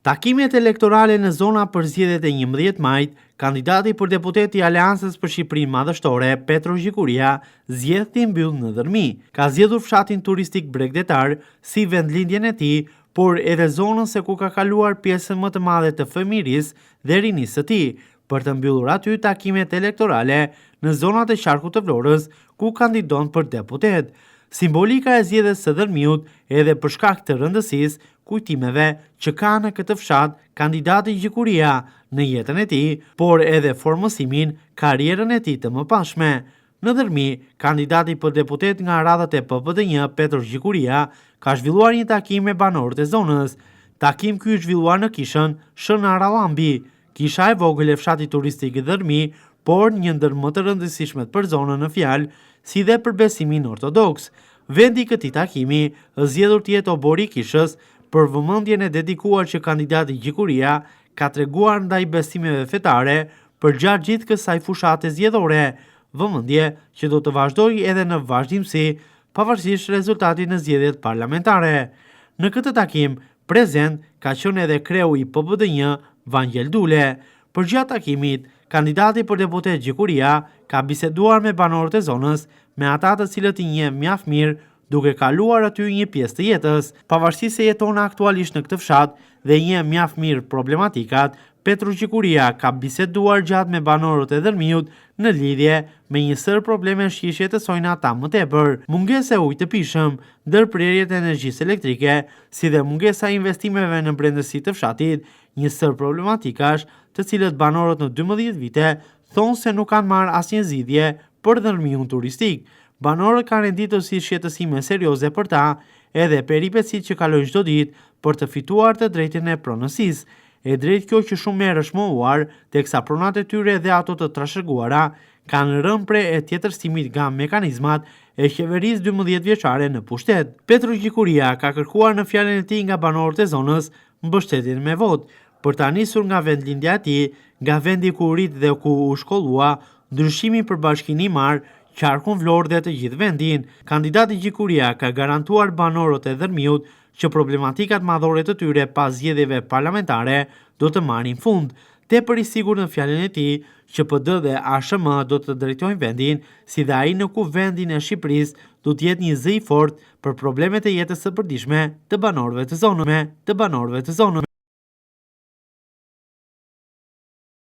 Takimet elektorale në zona për zgjedhjet e 11 majit, kandidati për deputet i Aleancës për Shqipërinë Madhështore, Petro Gjikuria, zgjedhti mbyll në Dërmi. Ka zgjedhur fshatin turistik Bregdetar si vendlindjen e tij, por edhe zonën se ku ka kaluar pjesën më të madhe të fëmijërisë dhe rinisë së tij, për të mbyllur aty takimet elektorale në zonat e qarkut të Vlorës, ku kandidon për deputet. Simbolika e zgjedhjes së Dërmiut, edhe për shkak të rëndësisë kujtimeve që ka në këtë fshat kandidati Gjikuria në jetën e tij, por edhe formësimin, karrierën e tij të mëparshme. Në Dërmi, kandidati për deputet nga radhët e PPD1, Petro Gjikuria, ka zhvilluar një takim me banorët e zonës. Takim ky zhvilluar në kishën Shën Aralambi, kisha e vogël e fshatit turistik i Dërmi, por një ndër më të rëndësishmet për zonën në fjalë, si dhe për besimin ortodoks. Vendi i këtij takimi është zgjedhur të jetë obori i kishës për vëmendjen e dedikuar që kandidati Gjikuria ka treguar ndaj besimeve fetare përgjatë gjithë kësaj fushate zgjedhore, vëmendje që do të vazhdojë edhe në vazhdimsi pavarësisht rezultatit në zgjedhjet parlamentare. Në këtë takim, prezent ka qenë edhe kreu i PPD1, Vangjel Dule. Përgjatë takimit, kandidati për deputet Gjikuria ka biseduar me banorët e zonës, me ata të cilët i njeh mjaft mirë, duke kaluar aty një pjesë të jetës. Pavarësisht se jeton aktualisht në këtë fshat dhe njeh mjaft mirë problematikat, Petro Gjikuria ka biseduar gjatë me banorët e Dërmiut në lidhje me një sër probleme shqishje të sojnë ata më tepër, mungesa e ujit të pishëm, ndërprerjet e energjisë elektrike, si dhe mungesa e investimeve në brendësi të fshatit, një sër problematikash të cilët banorët në 12 vite thonë se nuk kanë marrë asnjë zgjidhje për Dërmiun turistik. Banorët kanë renditur si shqetësime serioze për ta, edhe peripetësit që kalojnë çdo ditë për të fituar të drejtën e pronësisë. E drejt kjo që shumë herë është mohuar, teksa pronat e tyre dhe ato të trashëguara kanë rënë pre e tjetërsimit nga mekanizmat e qeverisë 12 vjeçare në pushtet. Petro Gjikuria ka kërkuar në fjalën e tij nga banorët e zonës mbështetjen me votë, për ta nisur nga vendlindja e tij, nga vendi ku rit dhe ku u shkollua, ndryshimin për bashkinimar, qarkun Vlorë dhe të gjithë vendin. Kandidati Gjikuria ka garantuar banorët e Dërmiut që problematikat madhore të tyre pas zgjedhjeve parlamentare do të marrin fund. Tepër i sigurt në fjalën e tij që PD dhe ASHM do të drejtojnë vendin, si dhe ai në ku vendin e Shqipërisë do të jetë një zë i fortë për problemet e jetës së përditshme të banorëve të zonës.